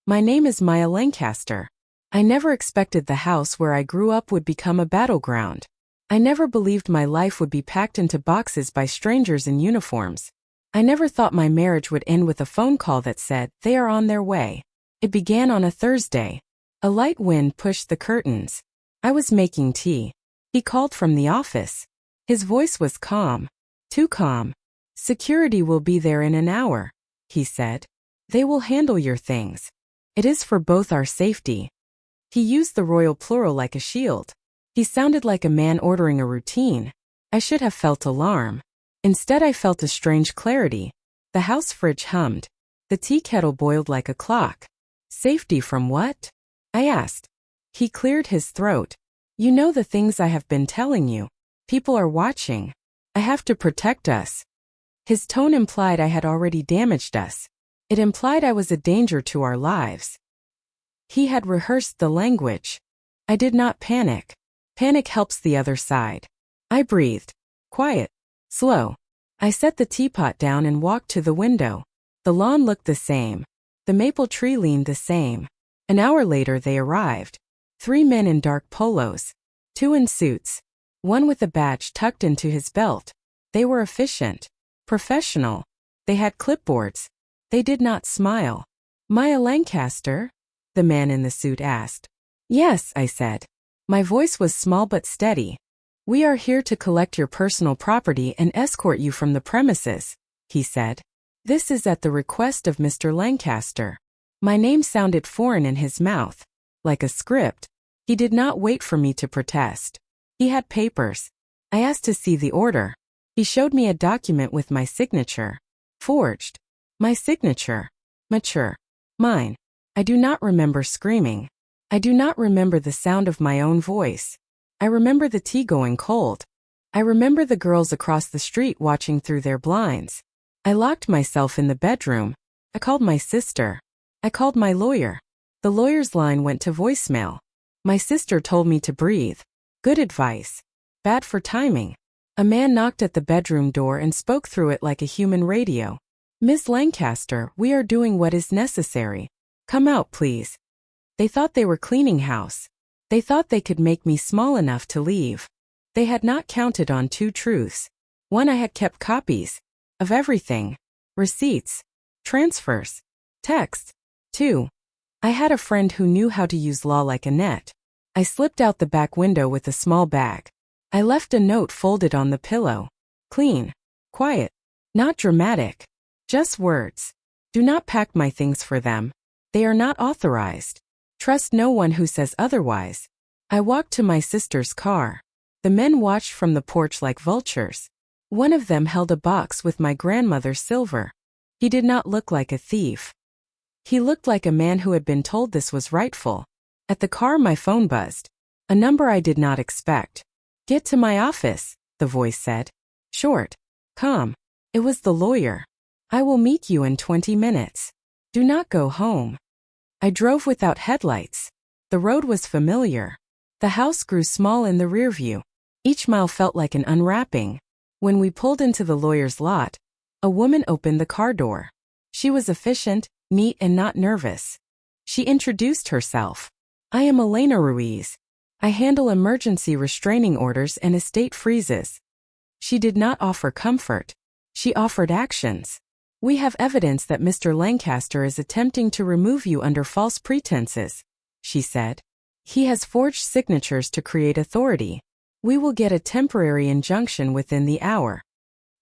My name is Maya Lancaster. I never expected the house where I grew up would become a battleground. I never believed my life would be packed into boxes by strangers in uniforms. I never thought my marriage would end with a phone call that said, "They are on their way." It began on a Thursday. A light wind pushed the curtains. I was making tea. He called from the office. His voice was calm. Too calm. "Security will be there in an hour," he said. "They will handle your things. It is for both our safety." He used the royal plural like a shield. He sounded like a man ordering a routine. I should have felt alarm. Instead, I felt a strange clarity. The house fridge hummed. The tea kettle boiled like a clock. "Safety from what?" I asked. He cleared his throat. "You know the things I have been telling you. People are watching. I have to protect us." His tone implied I had already damaged us. It implied I was a danger to our lives. He had rehearsed the language. I did not panic. Panic helps the other side. I breathed. Quiet. Slow. I set the teapot down and walked to the window. The lawn looked the same. The maple tree leaned the same. An hour later they arrived. 3 men in dark polos. 2 in suits. 1 with a badge tucked into his belt. They were efficient. Professional. They had clipboards. They did not smile. "Maya Lancaster?" the man in the suit asked. "Yes," I said. My voice was small but steady. "We are here to collect your personal property and escort you from the premises," he said. "This is at the request of Mr. Lancaster." My name sounded foreign in his mouth, like a script. He did not wait for me to protest. He had papers. I asked to see the order. He showed me a document with my signature. Forged. My signature. Mature. Mine. I do not remember screaming. I do not remember the sound of my own voice. I remember the tea going cold. I remember the girls across the street watching through their blinds. I locked myself in the bedroom. I called my sister. I called my lawyer. The lawyer's line went to voicemail. My sister told me to breathe. Good advice. Bad for timing. A man knocked at the bedroom door and spoke through it like a human radio. "Miss Lancaster, we are doing what is necessary. Come out, please." They thought they were cleaning house. They thought they could make me small enough to leave. They had not counted on 2 truths. 1, I had kept copies. Of everything. Receipts. Transfers. Texts. 2. I had a friend who knew how to use law like a net. I slipped out the back window with a small bag. I left a note folded on the pillow. Clean. Quiet. Not dramatic. Just words. Do not pack my things for them. They are not authorized. Trust no one who says otherwise. I walked to my sister's car. The men watched from the porch like vultures. One of them held a box with my grandmother's silver. He did not look like a thief. He looked like a man who had been told this was rightful. At the car, my phone buzzed. A number I did not expect. "Get to my office," the voice said. Short. Calm. It was the lawyer. "I will meet you in 20 minutes. Do not go home." I drove without headlights. The road was familiar. The house grew small in the rear view. Each mile felt like an unwrapping. When we pulled into the lawyer's lot, a woman opened the car door. She was efficient, neat, and not nervous. She introduced herself. "I am Elena Ruiz. I handle emergency restraining orders and estate freezes." She did not offer comfort. She offered actions. "We have evidence that Mr. Lancaster is attempting to remove you under false pretenses," she said. "He has forged signatures to create authority. We will get a temporary injunction within the hour."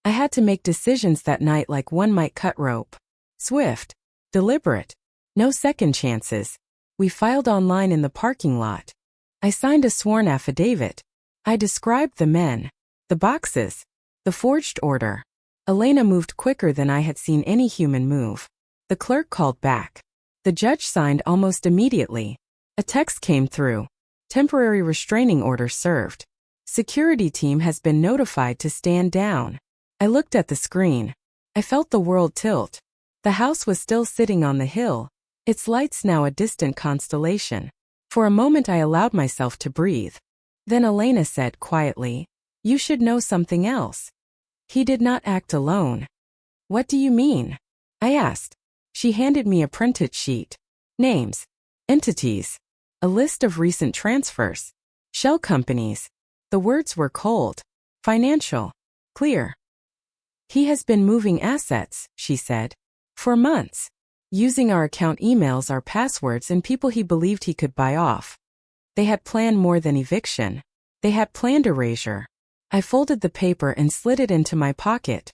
I had to make decisions that night like one might cut rope. Swift. Deliberate. No second chances. We filed online in the parking lot. I signed a sworn affidavit. I described the men, the boxes, the forged order. Elena moved quicker than I had seen any human move. The clerk called back. The judge signed almost immediately. A text came through. "Temporary restraining order served. Security team has been notified to stand down." I looked at the screen. I felt the world tilt. The house was still sitting on the hill, its lights now a distant constellation. For a moment I allowed myself to breathe. Then Elena said quietly, "You should know something else." He did not act alone. "What do you mean?" I asked. She handed me a printed sheet. names, entities, a list of recent transfers, shell companies. The words were cold, financial, clear. He has been moving assets, she said, for months, using our account emails, our passwords, and people he believed he could buy off. They had planned more than eviction. They had planned erasure. I folded the paper and slid it into my pocket.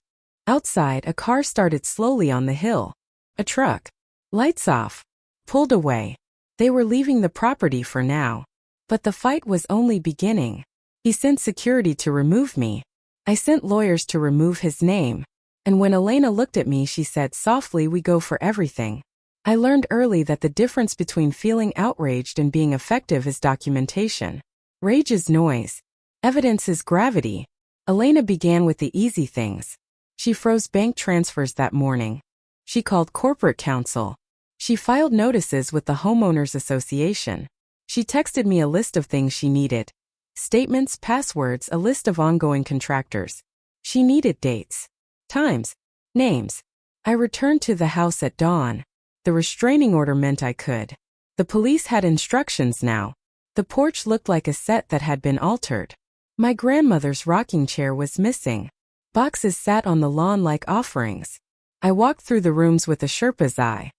Outside, a car started slowly on the hill. A truck. Lights off. Pulled away. They were leaving the property for now. But the fight was only beginning. He sent security to remove me. I sent lawyers to remove his name. And when Elena looked at me, she said softly, "We go for everything." I learned early that the difference between feeling outraged and being effective is documentation. Rage is noise. Evidence is gravity. Elena began with the easy things. She froze bank transfers that morning. She called corporate counsel. She filed notices with the Homeowners Association. She texted me a list of things she needed. Statements, passwords, a list of ongoing contractors. She needed dates, times, names. I returned to the house at dawn. The restraining order meant I could. The police had instructions now. The porch looked like a set that had been altered. My grandmother's rocking chair was missing. Boxes sat on the lawn like offerings. I walked through the rooms with a Sherpa's eye.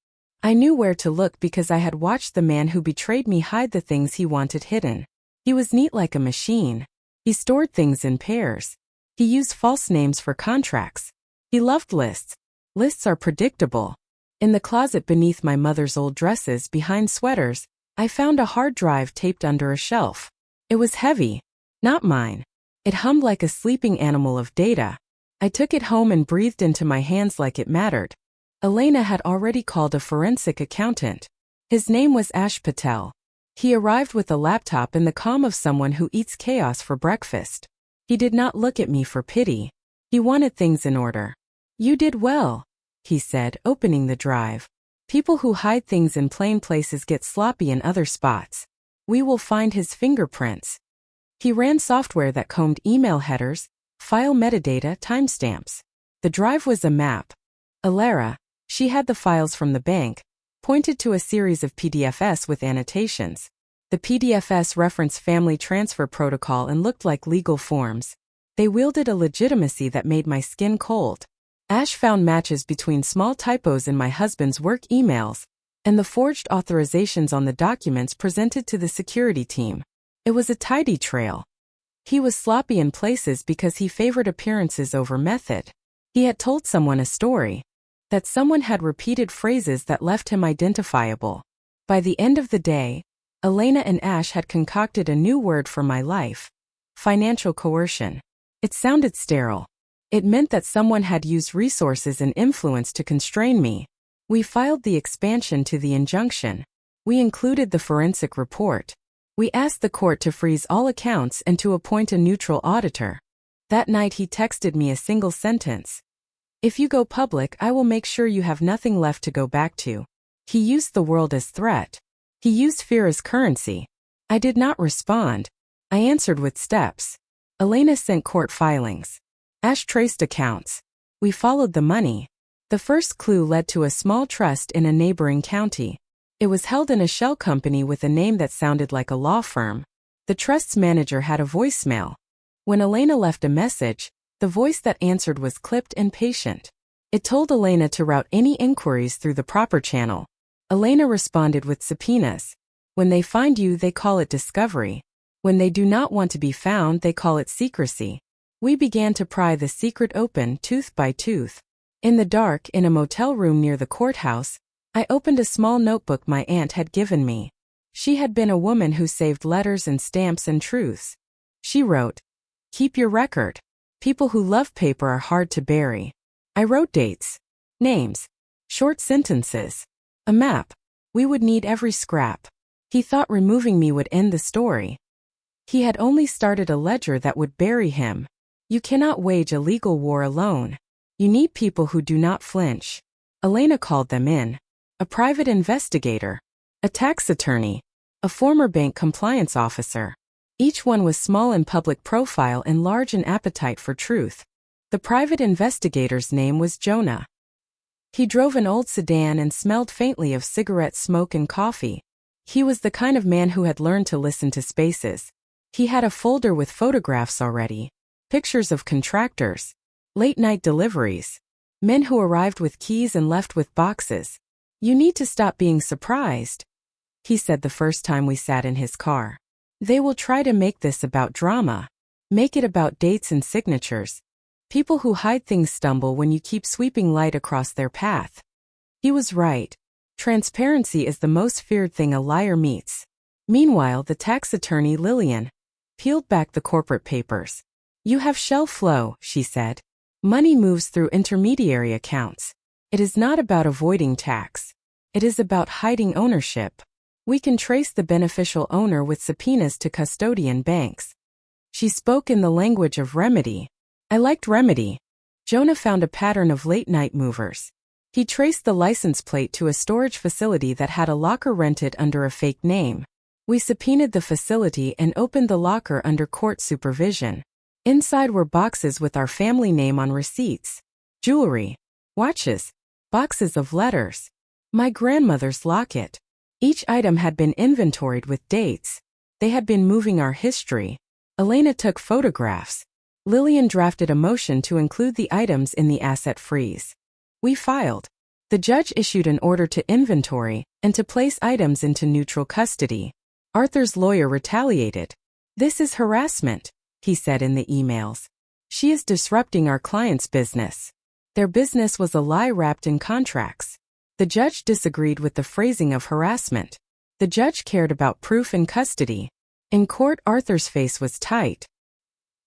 I knew where to look because I had watched the man who betrayed me hide the things he wanted hidden. He was neat like a machine. He stored things in pairs. He used false names for contracts. He loved lists. Lists are predictable. In the closet beneath my mother's old dresses, behind sweaters, I found a hard drive taped under a shelf. It was heavy. Not mine. It hummed like a sleeping animal of data. I took it home and breathed into my hands like it mattered. Elena had already called a forensic accountant. His name was Ash Patel. He arrived with a laptop in the calm of someone who eats chaos for breakfast. He did not look at me for pity. He wanted things in order. "You did well," he said, opening the drive. "People who hide things in plain places get sloppy in other spots. We will find his fingerprints." He ran software that combed email headers, file metadata, timestamps. The drive was a map. Alara, she had the files from the bank, pointed to a series of PDFs with annotations. The PDFs referenced family transfer protocol and looked like legal forms. They wielded a legitimacy that made my skin cold. Ash found matches between small typos in my husband's work emails and the forged authorizations on the documents presented to the security team. It was a tidy trail. He was sloppy in places because he favored appearances over method. He had told someone a story. That someone had repeated phrases that left him identifiable. By the end of the day, Elena and Ash had concocted a new word for my life. Financial coercion. It sounded sterile. It meant that someone had used resources and influence to constrain me. We filed the expansion to the injunction. We included the forensic report. We asked the court to freeze all accounts and to appoint a neutral auditor. That night he texted me a single sentence. "If you go public, I will make sure you have nothing left to go back to." He used the world as threat. He used fear as currency. I did not respond. I answered with steps. Elena sent court filings. Ash traced accounts. We followed the money. The first clue led to a small trust in a neighboring county. It was held in a shell company with a name that sounded like a law firm. The trust's manager had a voicemail. When Elena left a message, the voice that answered was clipped and patient. It told Elena to route any inquiries through the proper channel. Elena responded with subpoenas. When they find you, they call it discovery. When they do not want to be found, they call it secrecy. We began to pry the secret open, tooth by tooth. In the dark, in a motel room near the courthouse, I opened a small notebook my aunt had given me. She had been a woman who saved letters and stamps and truths. She wrote, "Keep your record. People who love paper are hard to bury." I wrote dates, names, short sentences, a map. We would need every scrap. He thought removing me would end the story. He had only started a ledger that would bury him. You cannot wage a legal war alone. You need people who do not flinch. Elena called them in. A private investigator, a tax attorney, a former bank compliance officer. Each one was small in public profile and large in appetite for truth. The private investigator's name was Jonah. He drove an old sedan and smelled faintly of cigarette smoke and coffee. He was the kind of man who had learned to listen to spaces. He had a folder with photographs already, pictures of contractors, late-night deliveries, men who arrived with keys and left with boxes. "You need to stop being surprised," he said the first time we sat in his car. "They will try to make this about drama. Make it about dates and signatures. People who hide things stumble when you keep sweeping light across their path." He was right. Transparency is the most feared thing a liar meets. Meanwhile, the tax attorney Lillian peeled back the corporate papers. "You have shelf flow," she said. "Money moves through intermediary accounts. It is not about avoiding tax. It is about hiding ownership. We can trace the beneficial owner with subpoenas to custodian banks." She spoke in the language of remedy. I liked remedy. Jonah found a pattern of late-night movers. He traced the license plate to a storage facility that had a locker rented under a fake name. We subpoenaed the facility and opened the locker under court supervision. Inside were boxes with our family name on receipts, jewelry, watches, boxes of letters, my grandmother's locket. Each item had been inventoried with dates. They had been moving our history. Elena took photographs. Lillian drafted a motion to include the items in the asset freeze. We filed. The judge issued an order to inventory and to place items into neutral custody. Arthur's lawyer retaliated. "This is harassment," he said in the emails. "She is disrupting our client's business." Their business was a lie wrapped in contracts. The judge disagreed with the phrasing of harassment. The judge cared about proof and custody. In court, Arthur's face was tight.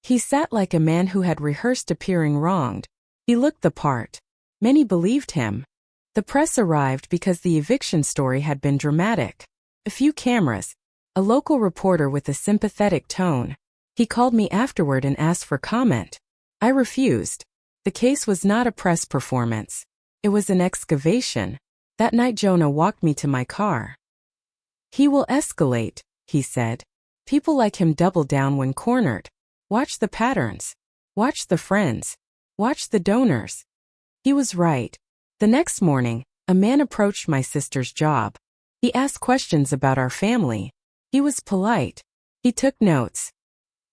He sat like a man who had rehearsed appearing wronged. He looked the part. Many believed him. The press arrived because the eviction story had been dramatic. A few cameras. A local reporter with a sympathetic tone. He called me afterward and asked for comment. I refused. The case was not a press performance. It was an excavation. That night Jonah walked me to my car. "He will escalate," he said. "People like him double down when cornered. Watch the patterns. Watch the friends. Watch the donors." He was right. The next morning, a man approached my sister's job. He asked questions about our family. He was polite. He took notes.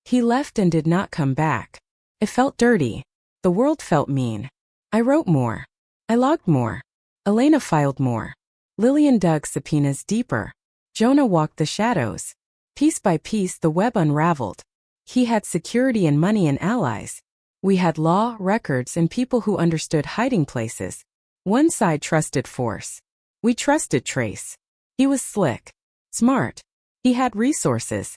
He left and did not come back. It felt dirty. The world felt mean. I wrote more. I logged more. Elena filed more. Lillian dug subpoenas deeper. Jonah walked the shadows. Piece by piece the web unraveled. He had security and money and allies. We had law, records, and people who understood hiding places. One side trusted force. We trusted Trace. He was slick. Smart. He had resources.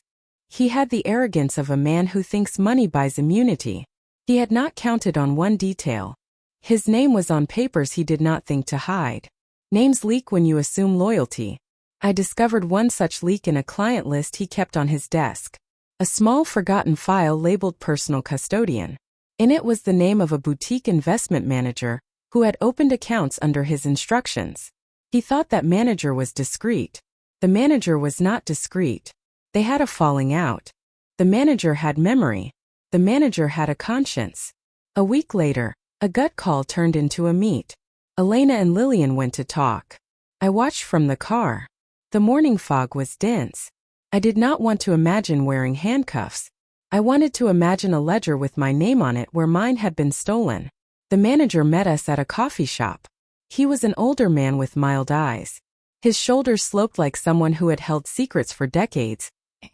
He had the arrogance of a man who thinks money buys immunity. He had not counted on one detail. His name was on papers he did not think to hide. Names leak when you assume loyalty. I discovered one such leak in a client list he kept on his desk. A small forgotten file labeled personal custodian. In it was the name of a boutique investment manager who had opened accounts under his instructions. He thought that manager was discreet. The manager was not discreet. They had a falling out. The manager had memory. The manager had a conscience. A week later, a gut call turned into a meet. Elena and Lillian went to talk. I watched from the car. The morning fog was dense. I did not want to imagine wearing handcuffs. I wanted to imagine a ledger with my name on it where mine had been stolen. The manager met us at a coffee shop. He was an older man with mild eyes. His shoulders sloped like someone who had held secrets for decades,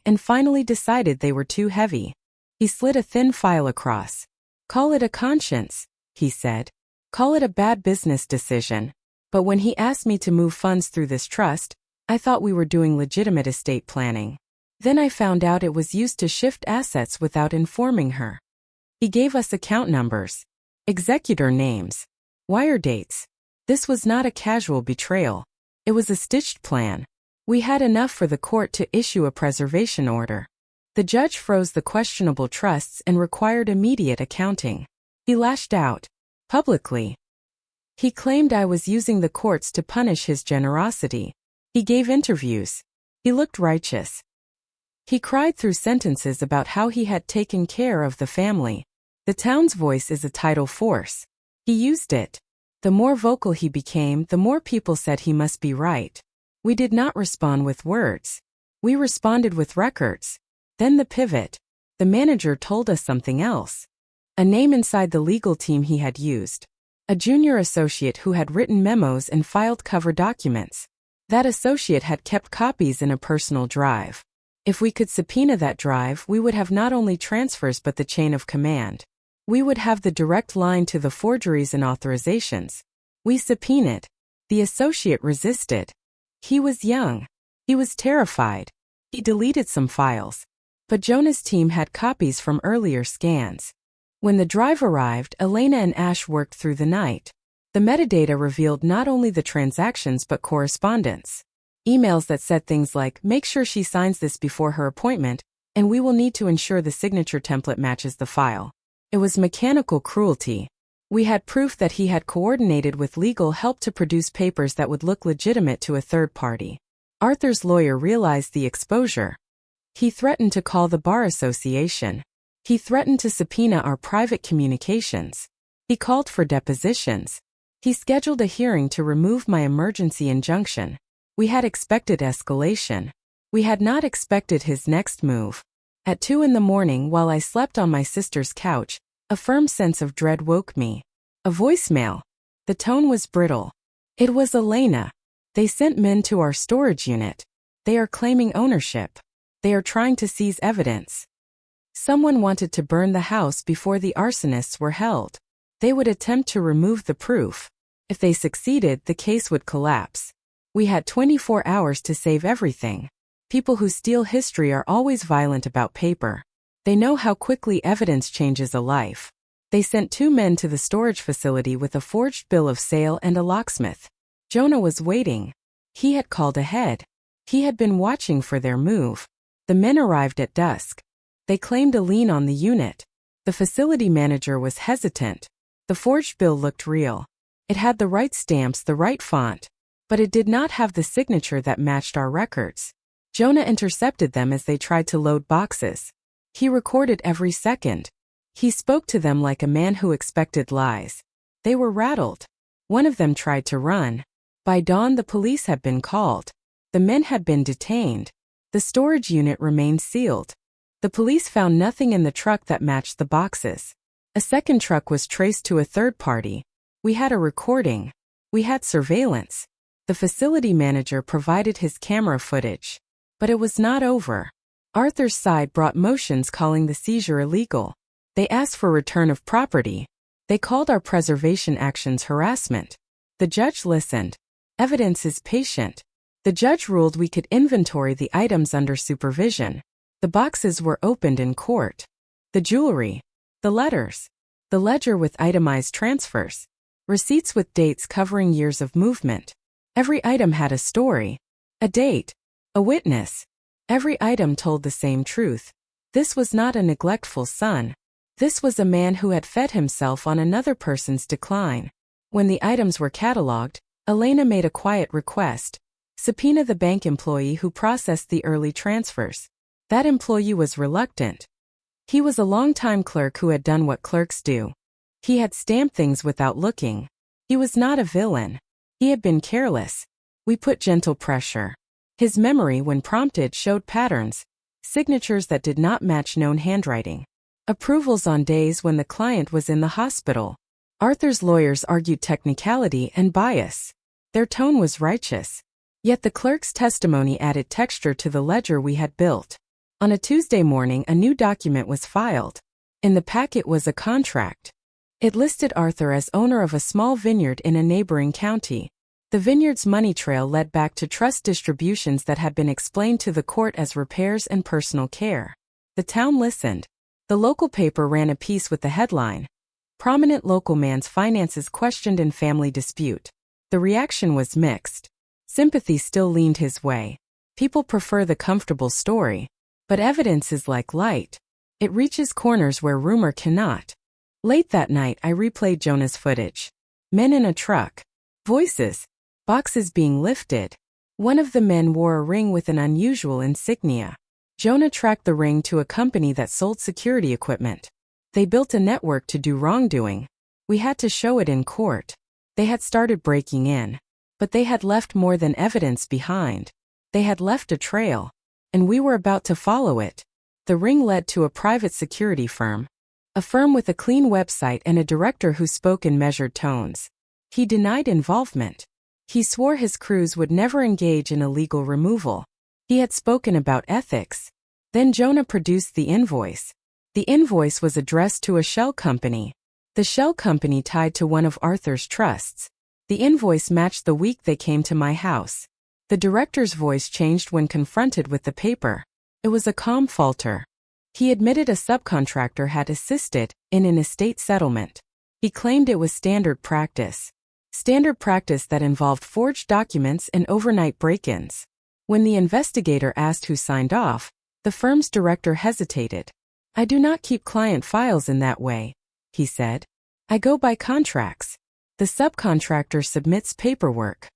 and finally decided they were too heavy. He slid a thin file across. "Call it a conscience," he said. "Call it a bad business decision. But when he asked me to move funds through this trust, I thought we were doing legitimate estate planning. Then I found out it was used to shift assets without informing her." He gave us account numbers, executor names, wire dates. This was not a casual betrayal. It was a stitched plan. We had enough for the court to issue a preservation order. The judge froze the questionable trusts and required immediate accounting. He lashed out, publicly. He claimed I was using the courts to punish his generosity. He gave interviews. He looked righteous. He cried through sentences about how he had taken care of the family. The town's voice is a tidal force. He used it. The more vocal he became, the more people said he must be right. We did not respond with words. We responded with records. Then the pivot. The manager told us something else. A name inside the legal team he had used. A junior associate who had written memos and filed cover documents. That associate had kept copies in a personal drive. If we could subpoena that drive, we would have not only transfers but the chain of command. We would have the direct line to the forgeries and authorizations. We subpoenaed. The associate resisted. He was young. He was terrified. He deleted some files. But Jonah's team had copies from earlier scans. When the drive arrived, Elena and Ash worked through the night. The metadata revealed not only the transactions but correspondence. Emails that said things like, "Make sure she signs this before her appointment, and we will need to ensure the signature template matches the file." It was mechanical cruelty. We had proof that he had coordinated with legal help to produce papers that would look legitimate to a third party. Arthur's lawyer realized the exposure. He threatened to call the Bar Association. He threatened to subpoena our private communications. He called for depositions. He scheduled a hearing to remove my emergency injunction. We had expected escalation. We had not expected his next move. At 2 a.m, while I slept on my sister's couch, a firm sense of dread woke me. A voicemail. The tone was brittle. It was Elena. "They sent men to our storage unit. They are claiming ownership. They are trying to seize evidence. Someone wanted to burn the house before the arsonists were held. They would attempt to remove the proof. If they succeeded, the case would collapse. We had 24 hours to save everything. People who steal history are always violent about paper. They know how quickly evidence changes a life. They sent 2 men to the storage facility with a forged bill of sale and a locksmith. Jonah was waiting. He had called ahead. He had been watching for their move. The men arrived at dusk. They claimed a lien on the unit. The facility manager was hesitant. The forged bill looked real. It had the right stamps, the right font, but it did not have the signature that matched our records. Jonah intercepted them as they tried to load boxes. He recorded every second. He spoke to them like a man who expected lies. They were rattled. One of them tried to run. By dawn, the police had been called. The men had been detained. The storage unit remained sealed. The police found nothing in the truck that matched the boxes. A second truck was traced to a third party. We had a recording. We had surveillance. The facility manager provided his camera footage. But it was not over. Arthur's side brought motions calling the seizure illegal. They asked for return of property. They called our preservation actions harassment. The judge listened. Evidence is patient. The judge ruled we could inventory the items under supervision. The boxes were opened in court. The jewelry. The letters. The ledger with itemized transfers. Receipts with dates covering years of movement. Every item had a story. A date. A witness. Every item told the same truth. This was not a neglectful son. This was a man who had fed himself on another person's decline. When the items were cataloged, Elena made a quiet request. Subpoena the bank employee who processed the early transfers. That employee was reluctant. He was a long-time clerk who had done what clerks do. He had stamped things without looking. He was not a villain. He had been careless. We put gentle pressure. His memory, when prompted, showed patterns. Signatures that did not match known handwriting. Approvals on days when the client was in the hospital. Arthur's lawyers argued technicality and bias. Their tone was righteous. Yet the clerk's testimony added texture to the ledger we had built. On a Tuesday morning, a new document was filed. In the packet was a contract. It listed Arthur as owner of a small vineyard in a neighboring county. The vineyard's money trail led back to trust distributions that had been explained to the court as repairs and personal care. The town listened. The local paper ran a piece with the headline, "Prominent local man's finances questioned in family dispute." The reaction was mixed. Sympathy still leaned his way. People prefer the comfortable story. But evidence is like light. It reaches corners where rumor cannot. Late that night, I replayed Jonah's footage. Men in a truck. Voices. Boxes being lifted. One of the men wore a ring with an unusual insignia. Jonah tracked the ring to a company that sold security equipment. They built a network to do wrongdoing. We had to show it in court. They had started breaking in. But they had left more than evidence behind. They had left a trail. And we were about to follow it. The ring led to a private security firm. A firm with a clean website and a director who spoke in measured tones. He denied involvement. He swore his crews would never engage in illegal removal. He had spoken about ethics. Then Jonah produced the invoice. The invoice was addressed to a shell company. The shell company tied to one of Arthur's trusts. The invoice matched the week they came to my house. The director's voice changed when confronted with the paper. It was a calm falter. He admitted a subcontractor had assisted in an estate settlement. He claimed it was standard practice. Standard practice that involved forged documents and overnight break-ins. When the investigator asked who signed off, the firm's director hesitated. "I do not keep client files in that way," he said. "I go by contracts." The subcontractor submits paperwork.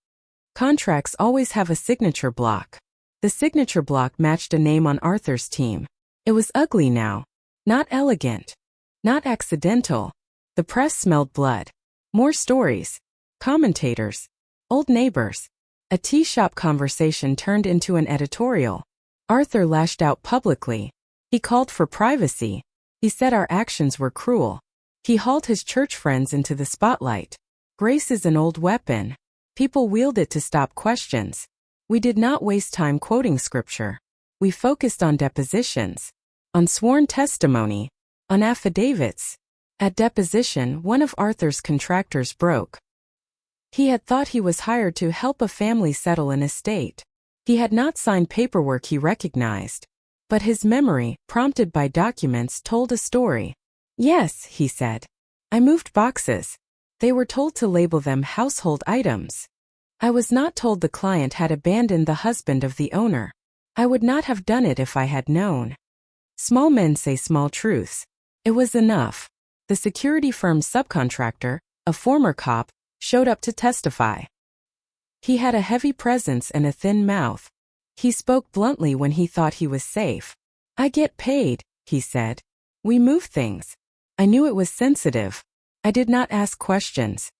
Contracts always have a signature block. The signature block matched a name on Arthur's team. It was ugly now. Not elegant. Not accidental. The press smelled blood. More stories. Commentators. Old neighbors. A tea shop conversation turned into an editorial. Arthur lashed out publicly. He called for privacy. He said our actions were cruel. He hauled his church friends into the spotlight. Grace is an old weapon. People wield it to stop questions. We did not waste time quoting scripture. We focused on depositions, on sworn testimony, on affidavits. At deposition, one of Arthur's contractors broke. He had thought he was hired to help a family settle an estate. He had not signed paperwork he recognized. But his memory, prompted by documents, told a story. "Yes," he said. "I moved boxes. They were told to label them household items. I was not told the client had abandoned the husband of the owner. I would not have done it if I had known." Small men say small truths. It was enough. The security firm's subcontractor, a former cop, showed up to testify. He had a heavy presence and a thin mouth. He spoke bluntly when he thought he was safe. "I get paid," he said. "We move things." I knew it was sensitive. I did not ask questions.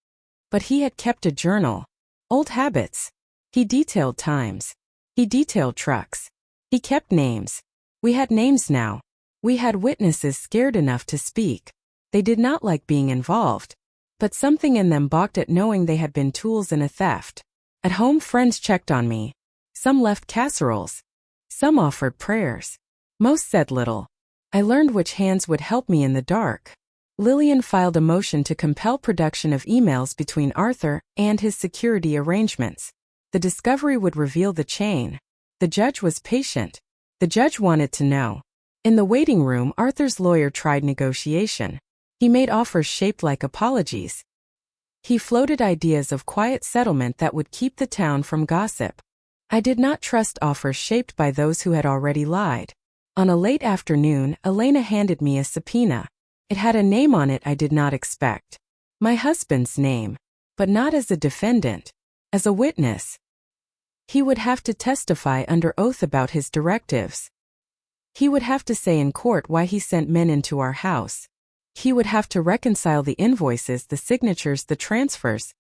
But he had kept a journal. Old habits. He detailed times. He detailed trucks. He kept names. We had names now. We had witnesses scared enough to speak. They did not like being involved. But something in them balked at knowing they had been tools in a theft. At home, friends checked on me. Some left casseroles. Some offered prayers. Most said little. I learned which hands would help me in the dark. Lillian filed a motion to compel production of emails between Arthur and his security arrangements. The discovery would reveal the chain. The judge was patient. The judge wanted to know. In the waiting room, Arthur's lawyer tried negotiation. He made offers shaped like apologies. He floated ideas of quiet settlement that would keep the town from gossip. I did not trust offers shaped by those who had already lied. On a late afternoon, Elena handed me a subpoena. It had a name on it I did not expect. My husband's name. But not as a defendant. As a witness. He would have to testify under oath about his directives. He would have to say in court why he sent men into our house. He would have to reconcile the invoices, the signatures, the transfers.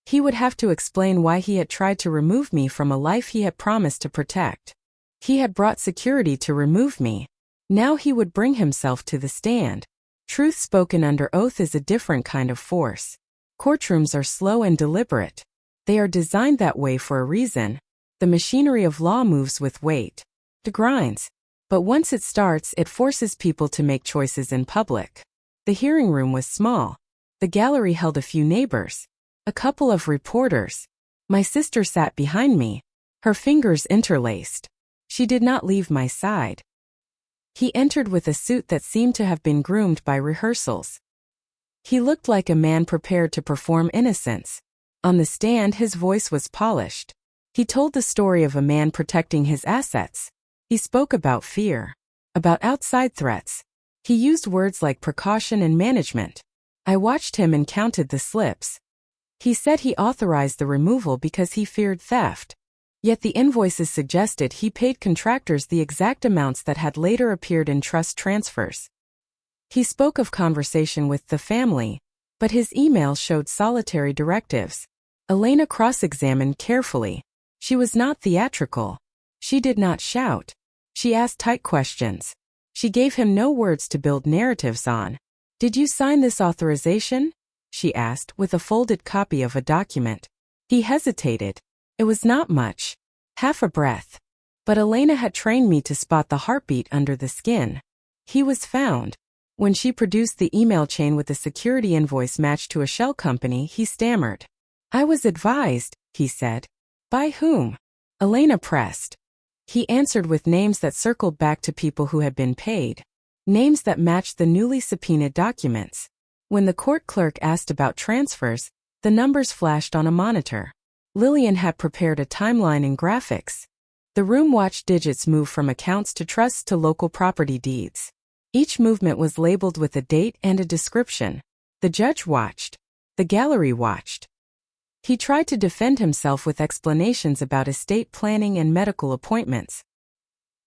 He would have to explain why he had tried to remove me from a life he had promised to protect. He had brought security to remove me. Now he would bring himself to the stand. Truth spoken under oath is a different kind of force. Courtrooms are slow and deliberate. They are designed that way for a reason. The machinery of law moves with weight. It grinds. But once it starts, it forces people to make choices in public. The hearing room was small. The gallery held a few neighbors. A couple of reporters. My sister sat behind me. Her fingers interlaced. She did not leave my side. He entered with a suit that seemed to have been groomed by rehearsals. He looked like a man prepared to perform innocence. On the stand, his voice was polished. He told the story of a man protecting his assets. He spoke about fear. About outside threats. He used words like precaution and management. I watched him and counted the slips. He said he authorized the removal because he feared theft. Yet the invoices suggested he paid contractors the exact amounts that had later appeared in trust transfers. He spoke of conversation with the family. But his email showed solitary directives. Elena cross-examined carefully. She was not theatrical. She did not shout. She asked tight questions. She gave him no words to build narratives on. "Did you sign this authorization?" she asked, with a folded copy of a document. He hesitated. It was not much. Half a breath. But Elena had trained me to spot the heartbeat under the skin. He was found. When she produced the email chain with the security invoice matched to a shell company, he stammered. "I was advised," he said. "By whom?" Elena pressed. He answered with names that circled back to people who had been paid. Names that matched the newly subpoenaed documents. When the court clerk asked about transfers, the numbers flashed on a monitor. Lillian had prepared a timeline and graphics. The room watched digits move from accounts to trusts to local property deeds. Each movement was labeled with a date and a description. The judge watched. The gallery watched. He tried to defend himself with explanations about estate planning and medical appointments.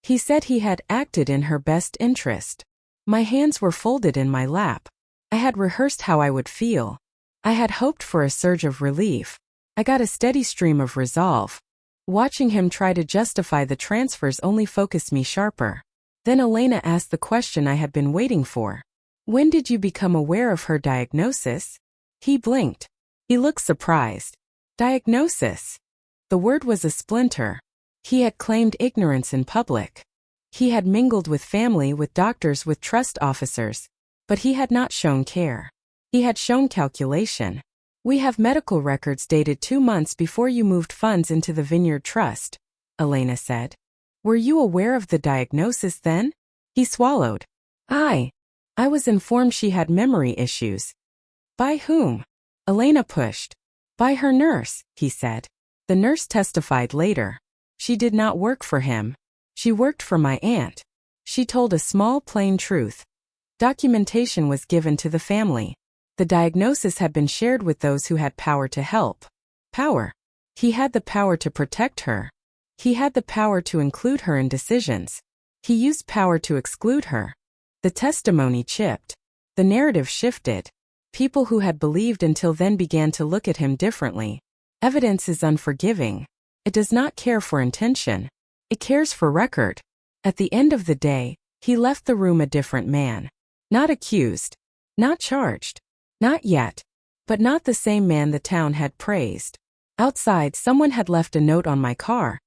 He said he had acted in her best interest. My hands were folded in my lap. I had rehearsed how I would feel. I had hoped for a surge of relief. I got a steady stream of resolve. Watching him try to justify the transfers only focused me sharper. Then Elena asked the question I had been waiting for. "When did you become aware of her diagnosis?" He blinked. He looked surprised. Diagnosis. The word was a splinter. He had claimed ignorance in public. He had mingled with family, with doctors, with trust officers. But he had not shown care. He had shown calculation. "We have medical records dated 2 months before you moved funds into the Vineyard Trust," Elena said. "Were you aware of the diagnosis then?" He swallowed. I was informed she had memory issues." "By whom?" Elena pushed. "By her nurse," he said. The nurse testified later. She did not work for him. She worked for my aunt. She told a small, plain truth. Documentation was given to the family. The diagnosis had been shared with those who had power to help. Power. He had the power to protect her. He had the power to include her in decisions. He used power to exclude her. The testimony chipped. The narrative shifted. People who had believed until then began to look at him differently. Evidence is unforgiving. It does not care for intention. It cares for record. At the end of the day, he left the room a different man. Not accused. Not charged. Not yet. But not the same man the town had praised. Outside, someone had left a note on my car.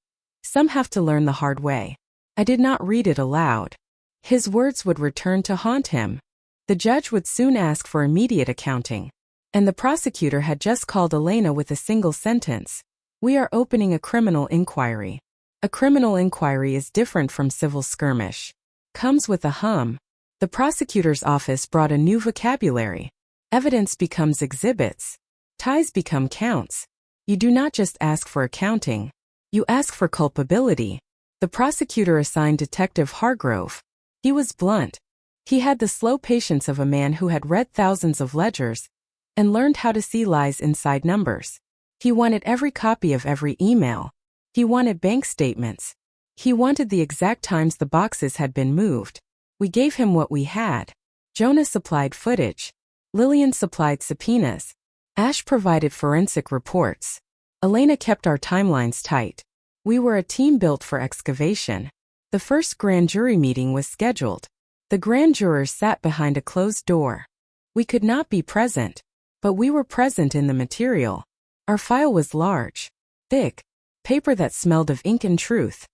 "Some have to learn the hard way." I did not read it aloud. His words would return to haunt him. The judge would soon ask for immediate accounting. And the prosecutor had just called Elena with a single sentence. "We are opening a criminal inquiry." A criminal inquiry is different from civil skirmish. Comes with a hum. The prosecutor's office brought a new vocabulary. Evidence becomes exhibits. Ties become counts. You do not just ask for accounting. You ask for culpability. The prosecutor assigned Detective Hargrove. He was blunt. He had the slow patience of a man who had read thousands of ledgers and learned how to see lies inside numbers. He wanted every copy of every email. He wanted bank statements. He wanted the exact times the boxes had been moved. We gave him what we had. Jonah supplied footage. Lillian supplied subpoenas. Ash provided forensic reports. Elena kept our timelines tight. We were a team built for excavation. The first grand jury meeting was scheduled. The grand jurors sat behind a closed door. We could not be present, but we were present in the material. Our file was large, thick, paper that smelled of ink and truth.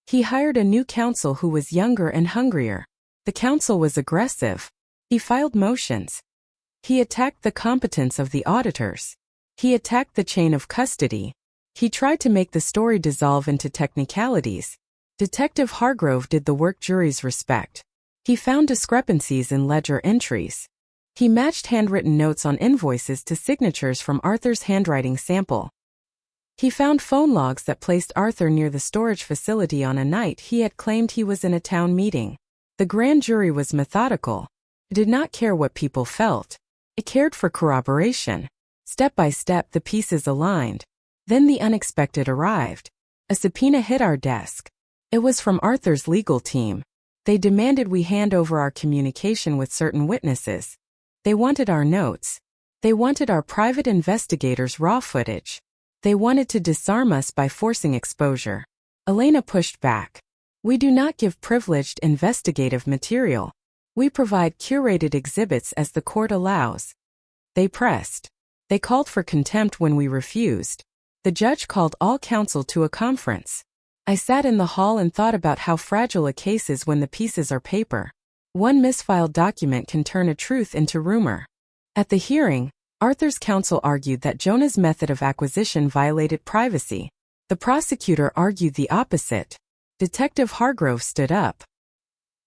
He hired a new counsel who was younger and hungrier. The counsel was aggressive. He filed motions. He attacked the competence of the auditors. He attacked the chain of custody. He tried to make the story dissolve into technicalities. Detective Hargrove did the work juries respect. He found discrepancies in ledger entries. He matched handwritten notes on invoices to signatures from Arthur's handwriting sample. He found phone logs that placed Arthur near the storage facility on a night he had claimed he was in a town meeting. The grand jury was methodical. It did not care what people felt. It cared for corroboration. Step by step, the pieces aligned. Then the unexpected arrived. A subpoena hit our desk. It was from Arthur's legal team. They demanded we hand over our communication with certain witnesses. They wanted our notes. They wanted our private investigators' raw footage. They wanted to disarm us by forcing exposure. Elena pushed back. We do not give privileged investigative material. We provide curated exhibits as the court allows. They pressed. They called for contempt when we refused. The judge called all counsel to a conference. I sat in the hall and thought about how fragile a case is when the pieces are paper. One misfiled document can turn a truth into rumor. At the hearing, Arthur's counsel argued that Jonah's method of acquisition violated privacy. The prosecutor argued the opposite. Detective Hargrove stood up.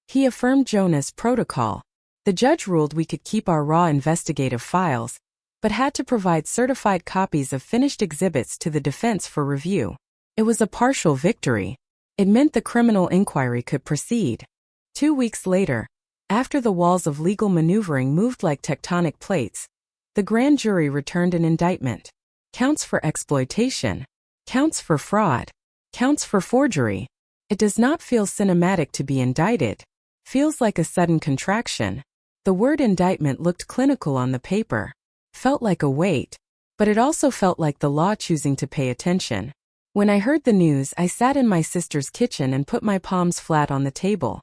He affirmed Jonah's protocol. The judge ruled we could keep our raw investigative files, but had to provide certified copies of finished exhibits to the defense for review. It was a partial victory. It meant the criminal inquiry could proceed. 2 weeks later, after the walls of legal maneuvering moved like tectonic plates, the grand jury returned an indictment. Counts for exploitation. Counts for fraud. Counts for forgery. It does not feel cinematic to be indicted. Feels like a sudden contraction. The word indictment looked clinical on the paper. Felt like a weight. But it also felt like the law choosing to pay attention. When I heard the news, I sat in my sister's kitchen and put my palms flat on the table.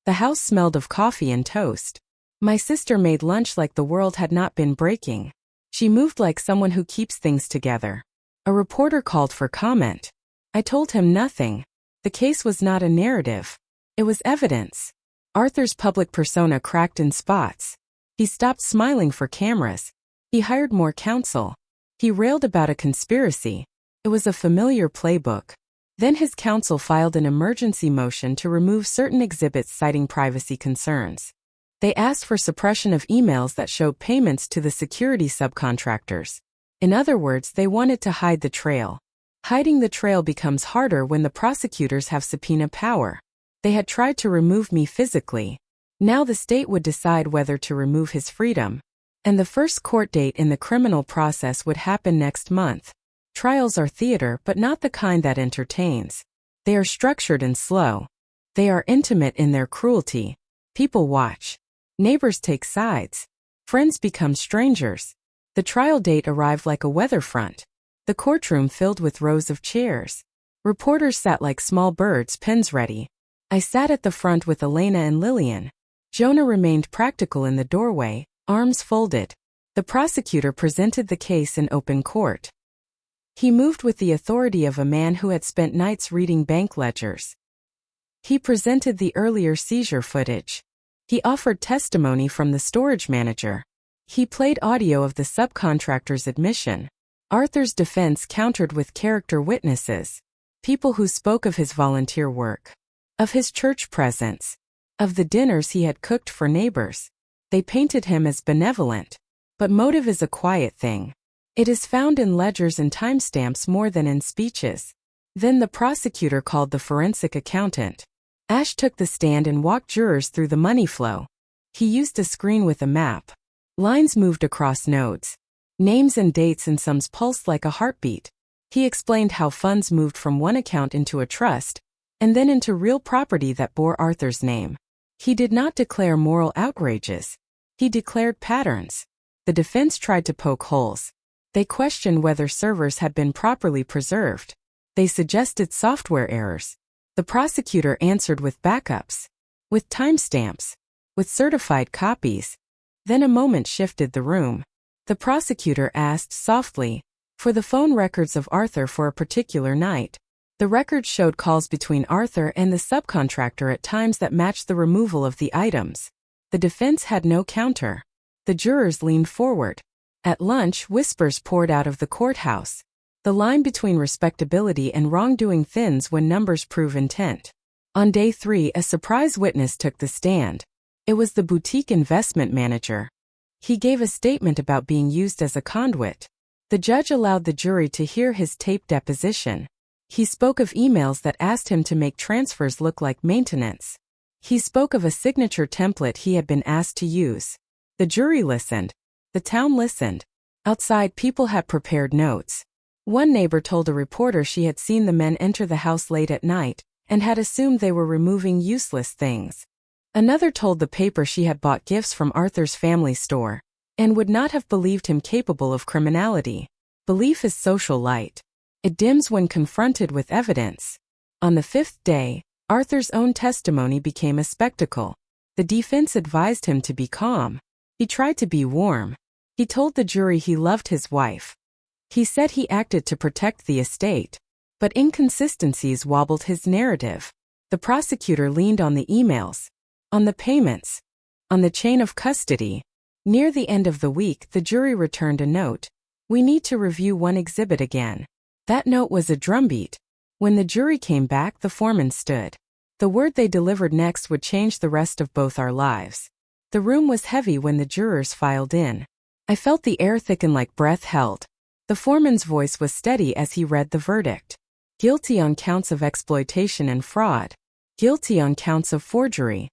The house smelled of coffee and toast. My sister made lunch like the world had not been breaking. She moved like someone who keeps things together. A reporter called for comment. I told him nothing. The case was not a narrative. It was evidence. Arthur's public persona cracked in spots. He stopped smiling for cameras. He hired more counsel. He railed about a conspiracy. It was a familiar playbook. Then his counsel filed an emergency motion to remove certain exhibits citing privacy concerns. They asked for suppression of emails that showed payments to the security subcontractors. In other words, they wanted to hide the trail. Hiding the trail becomes harder when the prosecutors have subpoena power. They had tried to remove me physically. Now the state would decide whether to remove his freedom. And the first court date in the criminal process would happen next month. Trials are theater, but not the kind that entertains. They are structured and slow. They are intimate in their cruelty. People watch. Neighbors take sides. Friends become strangers. The trial date arrived like a weather front. The courtroom filled with rows of chairs. Reporters sat like small birds, pens ready. I sat at the front with Elena and Lillian. Jonah remained practical in the doorway, arms folded. The prosecutor presented the case in open court. He moved with the authority of a man who had spent nights reading bank ledgers. He presented the earlier seizure footage. He offered testimony from the storage manager. He played audio of the subcontractor's admission. Arthur's defense countered with character witnesses. People who spoke of his volunteer work, of his church presence, of the dinners he had cooked for neighbors. They painted him as benevolent. But motive is a quiet thing. It is found in ledgers and timestamps more than in speeches. Then the prosecutor called the forensic accountant. Ash took the stand and walked jurors through the money flow. He used a screen with a map. Lines moved across nodes. Names and dates and sums pulsed like a heartbeat. He explained how funds moved from one account into a trust, and then into real property that bore Arthur's name. He did not declare moral outrages. He declared patterns. The defense tried to poke holes. They questioned whether servers had been properly preserved. They suggested software errors. The prosecutor answered with backups, with timestamps, with certified copies. Then a moment shifted the room. The prosecutor asked softly for the phone records of Arthur for a particular night. The records showed calls between Arthur and the subcontractor at times that matched the removal of the items. The defense had no counter. The jurors leaned forward. At lunch, whispers poured out of the courthouse. The line between respectability and wrongdoing thins when numbers prove intent. On day 3, a surprise witness took the stand. It was the boutique investment manager. He gave a statement about being used as a conduit. The judge allowed the jury to hear his taped deposition. He spoke of emails that asked him to make transfers look like maintenance. He spoke of a signature template he had been asked to use. The jury listened. The town listened. Outside, people had prepared notes. One neighbor told a reporter she had seen the men enter the house late at night, and had assumed they were removing useless things. Another told the paper she had bought gifts from Arthur's family store. and would not have believed him capable of criminality. Belief is social light. It dims when confronted with evidence. On the fifth day, Arthur's own testimony became a spectacle. The defense advised him to be calm. He tried to be warm. He told the jury he loved his wife. He said he acted to protect the estate. But inconsistencies wobbled his narrative. The prosecutor leaned on the emails, on the payments, on the chain of custody. Near the end of the week, the jury returned a note. "We need to review one exhibit again." That note was a drumbeat. When the jury came back, the foreman stood. The word they delivered next would change the rest of both our lives. The room was heavy when the jurors filed in. I felt the air thicken like breath held. The foreman's voice was steady as he read the verdict. Guilty on counts of exploitation and fraud. Guilty on counts of forgery.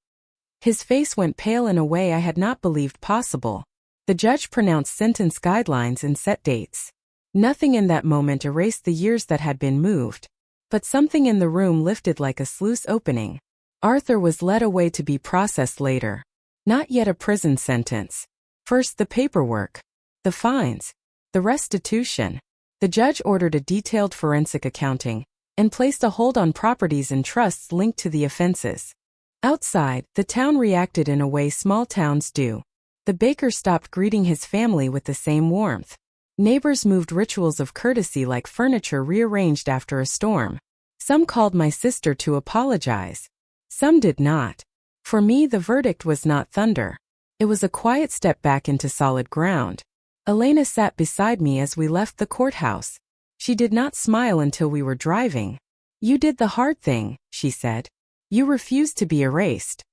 His face went pale in a way I had not believed possible. The judge pronounced sentence guidelines and set dates. Nothing in that moment erased the years that had been moved. But something in the room lifted like a sluice opening. Arthur was led away to be processed later. Not yet a prison sentence. First the paperwork. The fines. The restitution. The judge ordered a detailed forensic accounting and placed a hold on properties and trusts linked to the offenses. Outside, the town reacted in a way small towns do. The baker stopped greeting his family with the same warmth. Neighbors moved rituals of courtesy like furniture rearranged after a storm. Some called my sister to apologize. Some did not. For me, the verdict was not thunder. It was a quiet step back into solid ground. Elena sat beside me as we left the courthouse. She did not smile until we were driving. "You did the hard thing," she said. "You refused to be erased."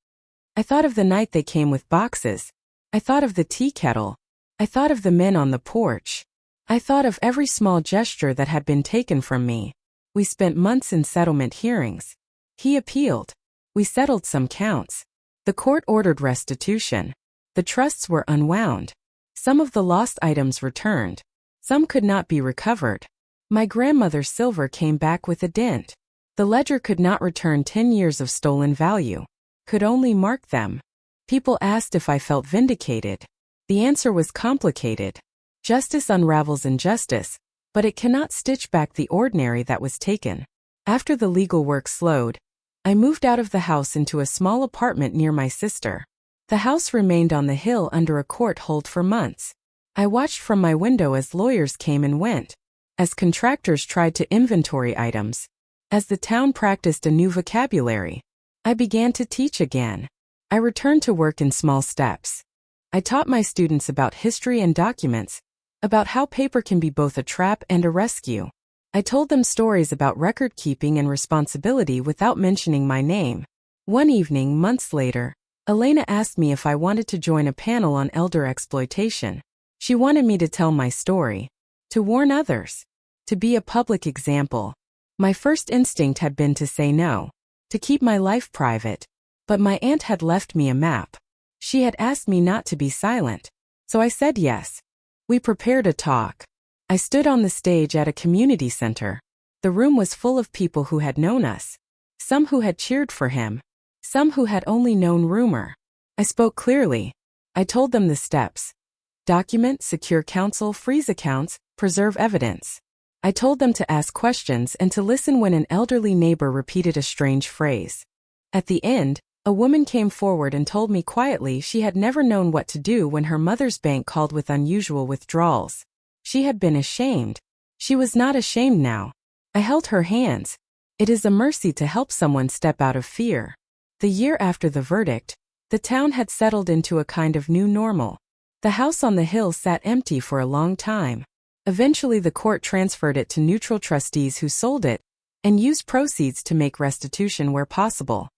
I thought of the night they came with boxes. I thought of the tea kettle. I thought of the men on the porch. I thought of every small gesture that had been taken from me. We spent months in settlement hearings. He appealed. We settled some counts. The court ordered restitution. The trusts were unwound. Some of the lost items returned. Some could not be recovered. My grandmother's silver came back with a dent. The ledger could not return 10 years of stolen value. Could only mark them. People asked if I felt vindicated. The answer was complicated. Justice unravels injustice, but it cannot stitch back the ordinary that was taken. After the legal work slowed, I moved out of the house into a small apartment near my sister. The house remained on the hill under a court hold for months. I watched from my window as lawyers came and went, as contractors tried to inventory items, as the town practiced a new vocabulary. I began to teach again. I returned to work in small steps. I taught my students about history and documents, about how paper can be both a trap and a rescue. I told them stories about record keeping and responsibility without mentioning my name. One evening, months later, Elena asked me if I wanted to join a panel on elder exploitation. She wanted me to tell my story, to warn others, to be a public example. My first instinct had been to say no, to keep my life private. But my aunt had left me a map. She had asked me not to be silent. So I said yes. We prepared a talk. I stood on the stage at a community center. The room was full of people who had known us. Some who had cheered for him. Some who had only known rumor. I spoke clearly. I told them the steps. Document, secure counsel, freeze accounts, preserve evidence. I told them to ask questions and to listen when an elderly neighbor repeated a strange phrase. At the end, a woman came forward and told me quietly she had never known what to do when her mother's bank called with unusual withdrawals. She had been ashamed. She was not ashamed now. I held her hands. It is a mercy to help someone step out of fear. The year after the verdict, the town had settled into a kind of new normal. The house on the hill sat empty for a long time. Eventually the court transferred it to neutral trustees who sold it and used proceeds to make restitution where possible.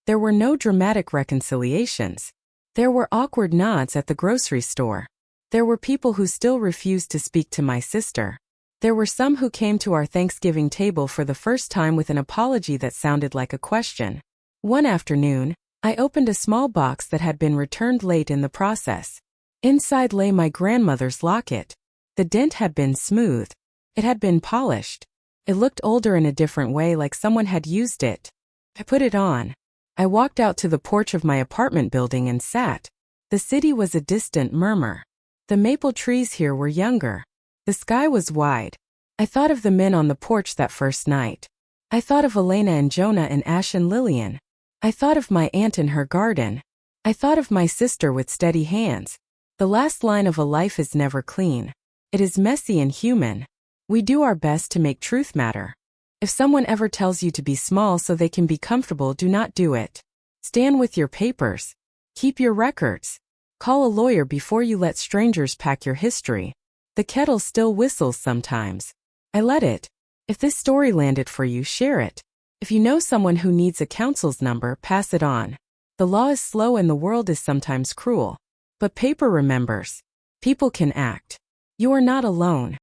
There were no dramatic reconciliations. There were awkward nods at the grocery store. There were people who still refused to speak to my sister. There were some who came to our Thanksgiving table for the first time with an apology that sounded like a question. One afternoon, I opened a small box that had been returned late in the process. Inside lay my grandmother's locket. The dent had been smoothed. It had been polished. It looked older in a different way, like someone had used it. I put it on. I walked out to the porch of my apartment building and sat. The city was a distant murmur. The maple trees here were younger. The sky was wide. I thought of the men on the porch that first night. I thought of Elena and Jonah and Ash and Lillian. I thought of my aunt in her garden. I thought of my sister with steady hands. The last line of a life is never clean. It is messy and human. We do our best to make truth matter. If someone ever tells you to be small so they can be comfortable, do not do it. Stand with your papers. Keep your records. Call a lawyer before you let strangers pack your history. The kettle still whistles sometimes. I let it. If this story landed for you, share it. If you know someone who needs a counsel's number, pass it on. The law is slow and the world is sometimes cruel. But paper remembers. People can act. You are not alone.